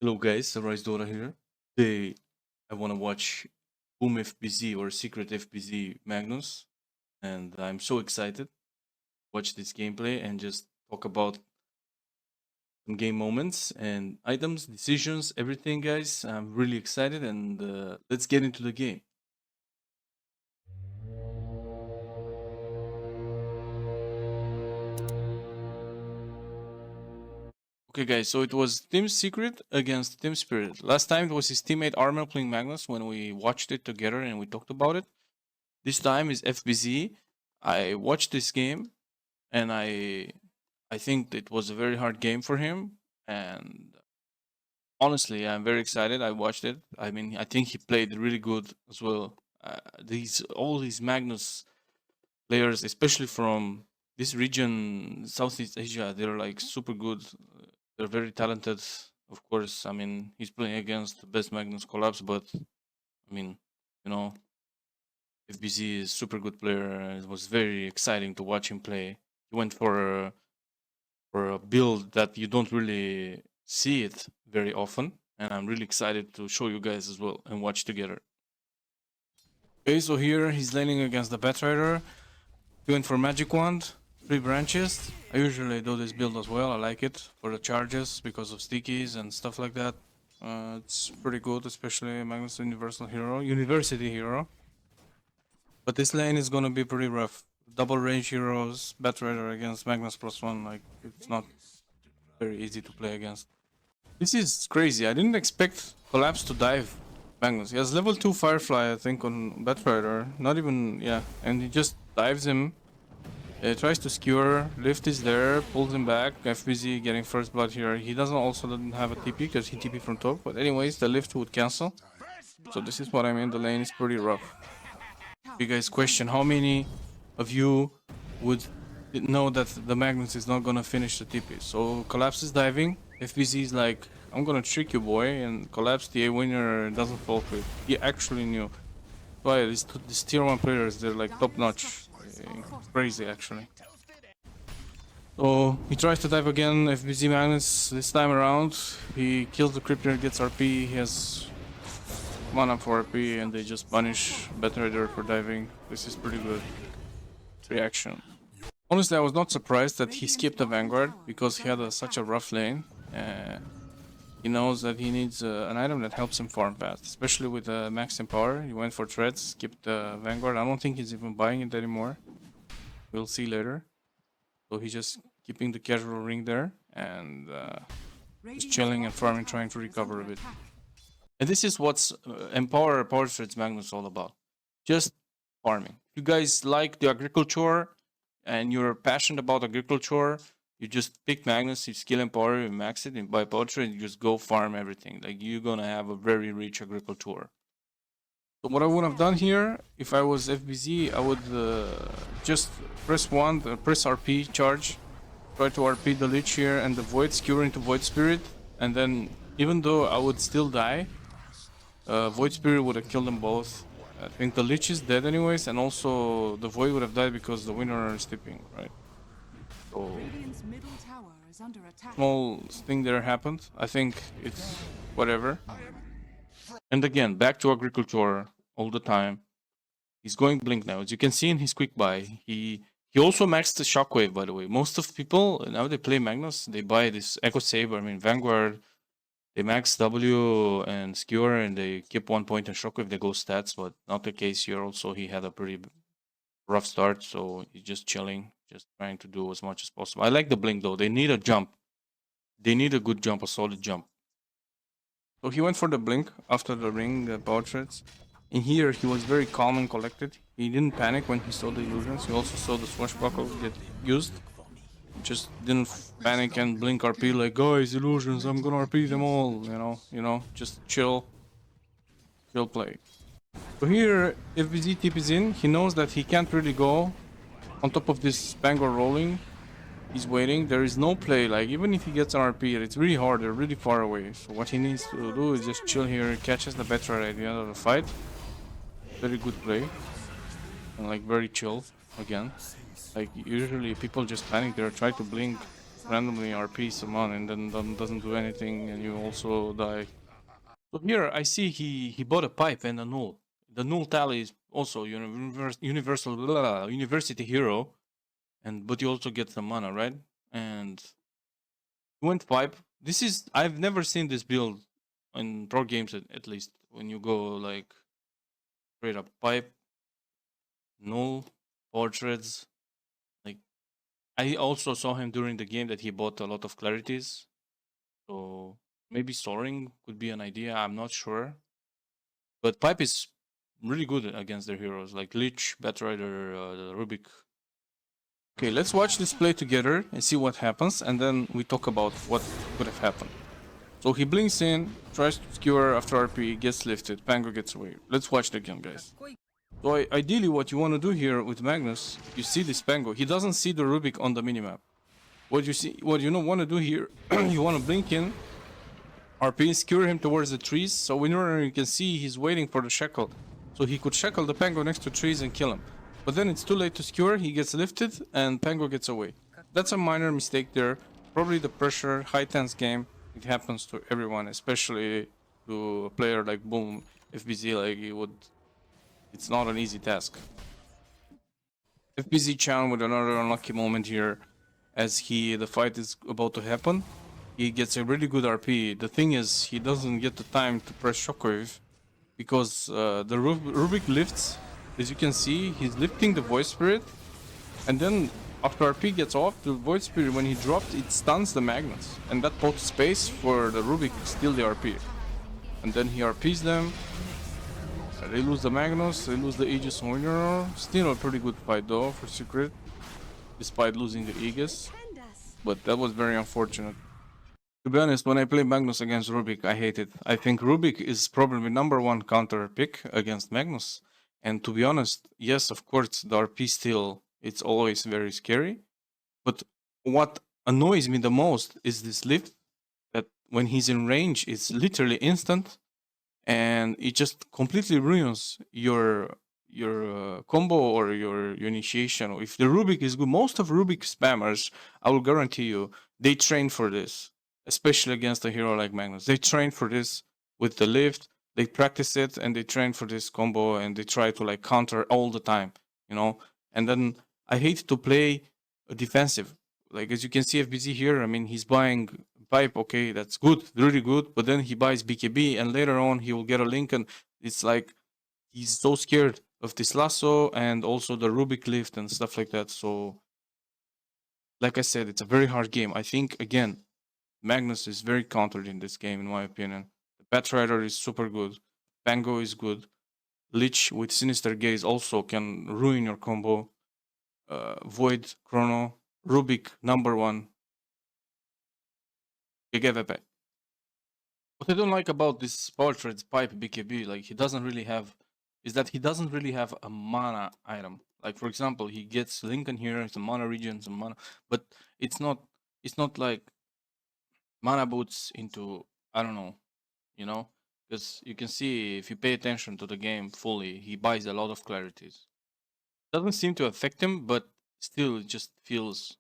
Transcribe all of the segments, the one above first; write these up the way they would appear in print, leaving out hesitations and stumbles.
Hello guys, Ar1se here. Today I want to watch Boom.FBZ or Secret.FBZ Magnus, and I'm so excited to watch this gameplay and just talk about some game moments and items, decisions, everything guys. I'm really excited and let's get into the game. Okay guys, so it was Team Secret against Team Spirit. Last time it was his teammate Armor playing Magnus when we watched it together and we talked about it. This time is FBZ. I watched this game and I think it was a very hard game for him. And honestly, I'm very excited. I watched it. I mean, I think he played really good as well. These all these Magnus players, especially from this region, Southeast Asia, they're like super good. They're very talented. Of course, I mean he's playing against the best Magnus collabs, but I mean, you know, FBZ is super good player. It was very exciting to watch him play. He went for a build that you don't really see it very often, and I'm really excited to show you guys as well and watch together. Okay, so here he's laning against the Batrider, going for Magic Wand, 3 branches. I usually do this build as well. I like it for the charges because of stickies and stuff like that. It's pretty good, especially Magnus University Hero. But this lane is gonna be pretty rough. Double range heroes, Batrider against Magnus +1, like it's not very easy to play against. This is crazy. I didn't expect Collapse to dive Magnus. He has level 2 Firefly, I think, on Batrider. Not even, yeah. And he just dives him. Tries to skewer. Lift is there. Pulls him back. FBZ getting first blood here. He doesn't have a TP because he TP from top. But anyways, the lift would cancel. So this is what I mean. The lane is pretty rough. You guys question how many of you would know that the Magnus is not gonna finish the TP. So Collapse is diving. FBZ is like, I'm gonna trick you, boy, and Collapse the A winner doesn't fall for it. He actually knew. Why these tier 1 players, they're like top notch. Crazy actually. So he tries to dive again, FBZ Magnus this time around. He kills the Cryptor, gets RP, he has mana for RP, and they just punish Batrider for diving. This is pretty good reaction. Honestly, I was not surprised that he skipped the Vanguard because he had such a rough lane. He knows that he needs an item that helps him farm fast, especially with max in power. He went for Treads, skipped the Vanguard. I don't think he's even buying it anymore. We'll see later. So he's just keeping the casual ring there and just chilling and farming, trying to recover a bit. And this is what's Empower Power Treads Magnus all about. Just farming. If you guys like the agriculture and you're passionate about agriculture, you just pick Magnus, you skill and power, you max it, and buy poetry, and you just go farm everything. Like you're gonna have a very rich agriculture. So what I would have done here, if I was FBZ, I would just press 1, press RP, charge, try to RP the Lich here and the Void, skewer into Void Spirit, and then even though I would still die, Void Spirit would have killed them both. I think the Lich is dead anyways, and also the Void would have died because the winner is tipping, right? So small thing there happened. I think it's whatever. And again, back to agriculture all the time. He's going blink now. As you can see in his quick buy, he also maxed the shockwave, by the way. Most of people now they play Magnus, they buy this Echo Saber, I mean Vanguard, they max W and Skewer and they keep 1 point in shockwave, they go stats, but not the case here. Also, he had a pretty rough start, so he's just chilling, just trying to do as much as possible. I like the blink though. They need a jump. They need a good jump, a solid jump. So he went for the blink after the ring, the portraits. In here, he was very calm and collected. He didn't panic when he saw the illusions. He also saw the swashbuckle get used. Just didn't panic and blink RP like, guys, illusions, I'm gonna RP them all. You know, just chill play. So here, if VZ TPs in, he knows that he can't really go on top of this Bangor rolling. He's waiting. There is no play. Like, even if he gets an RP, it's really hard. They're really far away. So what he needs to do is just chill here. Catches the Betra at the end of the fight. Very good play. And like very chill again. Like usually people just panic. They're trying to blink randomly RP someone and then doesn't do anything and you also die. So here I see he bought a pipe and a null. The null tally is also university hero, and but you also get some mana, right? And he went pipe. This is I've never seen this build in pro games at least. When you go like straight up pipe, null, portraits. Like I also saw him during the game that he bought a lot of clarities. So maybe soaring could be an idea. I'm not sure. But pipe is really good against their heroes like Lich, Batrider, Rubik. Okay, let's watch this play together and see what happens, and then we talk about what could have happened. So he blinks in, tries to skewer after RP, gets lifted, Pango gets away. Let's watch the again, guys. So ideally what you want to do here with Magnus, you see this Pango, he doesn't see the Rubik on the minimap. What you want to do here, you want to blink in, RP, skewer him towards the trees, so whenever you can see he's waiting for the shackle. So he could shackle the Pango next to trees and kill him. But then it's too late to skewer, he gets lifted, and Pango gets away. That's a minor mistake there. Probably the pressure, high tense game. It happens to everyone, especially to a player like Boom, FBZ, like it's not an easy task. FBZ Chan with another unlucky moment here, as the fight is about to happen. He gets a really good RP. The thing is, he doesn't get the time to press Shockwave, because the Rubik lifts. As you can see, he's lifting the Void Spirit, and then after RP gets off, the Void Spirit, when he dropped, it stuns the Magnus, and that puts space for the Rubik to steal the RP. And then he RPs them. They lose the Magnus, they lose the Aegis Warrior. Still a pretty good fight though for Secret, despite losing the Aegis. But that was very unfortunate. To be honest, when I play Magnus against Rubik, I hate it. I think Rubik is probably #1 counter pick against Magnus. And to be honest, yes, of course, the RP still, it's always very scary. But what annoys me the most is this lift, that when he's in range, it's literally instant. And it just completely ruins your combo or your initiation. If the Rubik is good, most of Rubik spammers, I will guarantee you, they train for this. Especially against a hero like Magnus. They train for this with the lift, they practice it, and they train for this combo, and they try to like counter all the time, you know? And then I hate to play defensive. Like as you can see FBZ here, I mean, he's buying pipe, okay, that's good, really good, but then he buys BKB, and later on he will get a link, and it's like he's so scared of this lasso and also the Rubik lift and stuff like that. So like I said, it's a very hard game. I think again, Magnus is very countered in this game, in my opinion. The Batrider is super good. Pango is good. Lich with Sinister Gaze also can ruin your combo. Void, Chrono, Rubik, #1. GGVP. What I don't like about this Portraits Pipe BKB, like he doesn't really have a mana item. Like for example, he gets Lincoln here, some mana regen, some mana, but it's not like mana boots into, I don't know, you know, because you can see if you pay attention to the game fully, he buys a lot of clarities. Doesn't seem to affect him, but still it just feels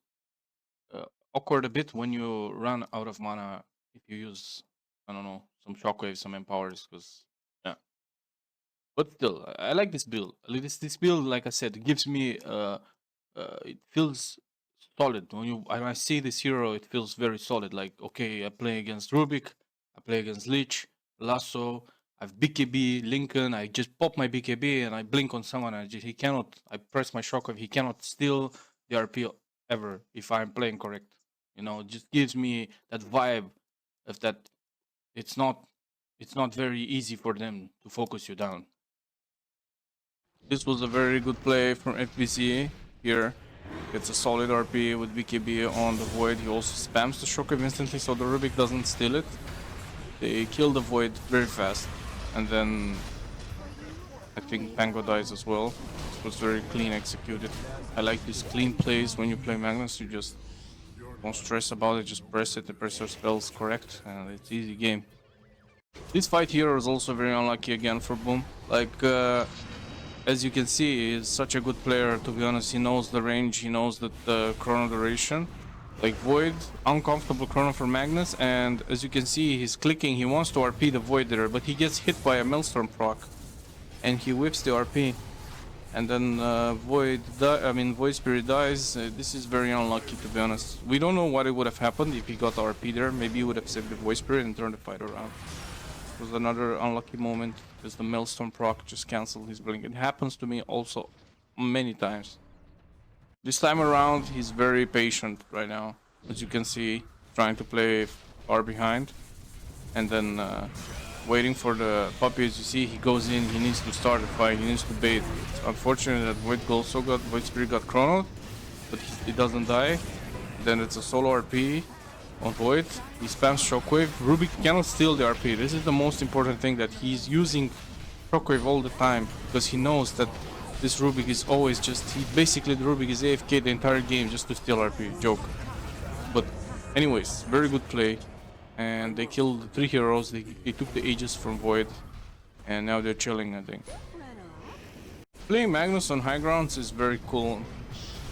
awkward a bit when you run out of mana if you use, I don't know, some shockwaves, some empowers, because yeah. But still, I like this build. This build, like I said, gives me it feels solid. When I see this hero, it feels very solid. Like, okay, I play against Rubik, I play against Lich, Lasso, I have BKB, Lincoln, I just pop my BKB and I blink on someone, and I press my shockwave, he cannot steal the RP ever if I'm playing correct. You know, it just gives me that vibe of that it's not very easy for them to focus you down. This was a very good play from FBZ here. Gets a solid RP with BKB on the Void. He also spams the shockwave instantly so the Rubik doesn't steal it. They kill the Void very fast. And then I think Pango dies as well. It was very clean executed. I like these clean plays when you play Magnus. You just don't stress about it, just press it, the press your spells correct, and it's easy game. This fight here is also very unlucky again for Boom. Like, as you can see, he's such a good player, to be honest. He knows the range, he knows the chrono duration. Like Void, uncomfortable chrono for Magnus, and as you can see, he's clicking. He wants to RP the Void there, but he gets hit by a Maelstrom proc, and he whips the RP. And then Void Spirit dies. This is very unlucky, to be honest. We don't know what it would have happened if he got the RP there. Maybe he would have saved the Void Spirit and turned the fight around. It was another unlucky moment because the Maelstrom proc just cancelled his blink. It happens to me also many times. This time around, he's very patient right now. As you can see, trying to play far behind. And then waiting for the puppy. As you see, he goes in, he needs to start the fight, he needs to bait. It's unfortunate that Void Spirit got chronoed, but he doesn't die. Then it's a solo RP on Void. He spams Shockwave. Rubik cannot steal the RP. This is the most important thing, that he's using Shockwave all the time, because he knows that this Rubik is always just, the Rubik is AFK the entire game just to steal RP. Joke. But anyways, very good play. And they killed 3 heroes. They took the Aegis from Void, and now they're chilling, I think. Playing Magnus on high grounds is very cool.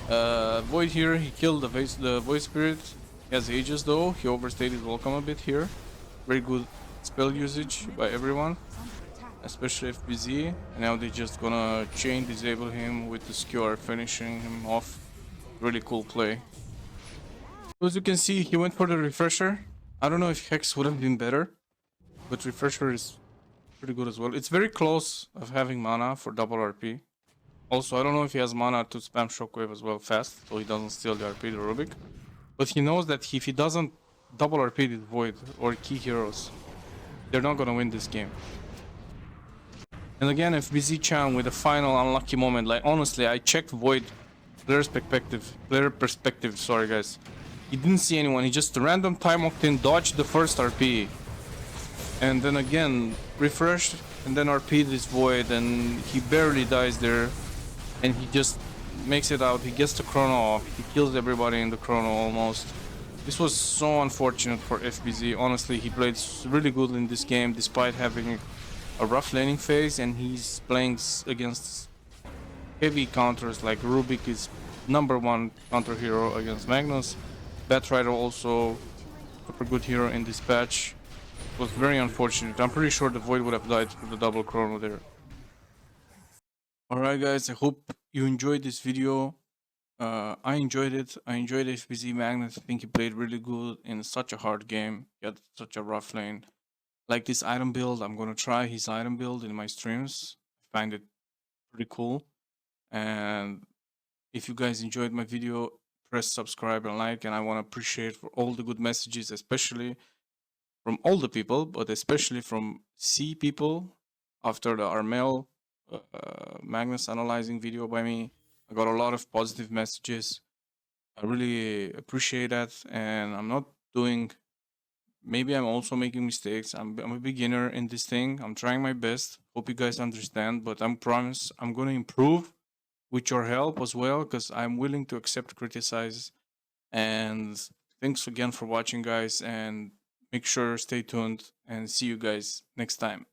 Void here, he killed the Void Spirit. He has Aegis though. He overstayed his welcome a bit here. Very good spell usage by everyone, especially FBZ. And now they're just gonna chain disable him with the skewer, finishing him off. Really cool play. As you can see, he went for the refresher. I don't know if Hex would have been better, but refresher is pretty good as well. It's very close of having mana for double RP. Also, I don't know if he has mana to spam Shockwave as well fast, so he doesn't steal the RP to Rubik. But he knows that if he doesn't double RP the Void or key heroes, they're not gonna win this game. And again, FBZ Chan with a final unlucky moment. Like, honestly, I checked Void player perspective, sorry guys. He didn't see anyone, he just random time octane dodged the first RP. And then again, refreshed, and then RP'd this Void, and he barely dies there. And he just makes it out, he gets the chrono off, he kills everybody in the chrono almost. This was so unfortunate for FBZ, honestly. He played really good in this game despite having a rough laning phase, and he's playing against heavy counters. Like Rubik is #1 counter hero against Magnus. Batrider also super good hero in this patch. It was very unfortunate. I'm pretty sure the Void would have died with the double chrono there. Alright guys, I hope you enjoyed this video. I enjoyed it. I enjoyed FBZ Magnus. I think he played really good in such a hard game. He had such a rough lane. Like this item build, I'm gonna try his item build in my streams. I find it pretty cool. And if you guys enjoyed my video, press subscribe and like, and I want to appreciate for all the good messages, especially from all the people, but especially from C people after the Ar1se Magnus analyzing video by me. I got a lot of positive messages. I really appreciate that, and maybe I'm also making mistakes. I'm a beginner in this thing. I'm trying my best. Hope you guys understand, but I promise I'm going to improve with your help as well, because I'm willing to accept criticize. And thanks again for watching, guys, and make sure stay tuned, and see you guys next time.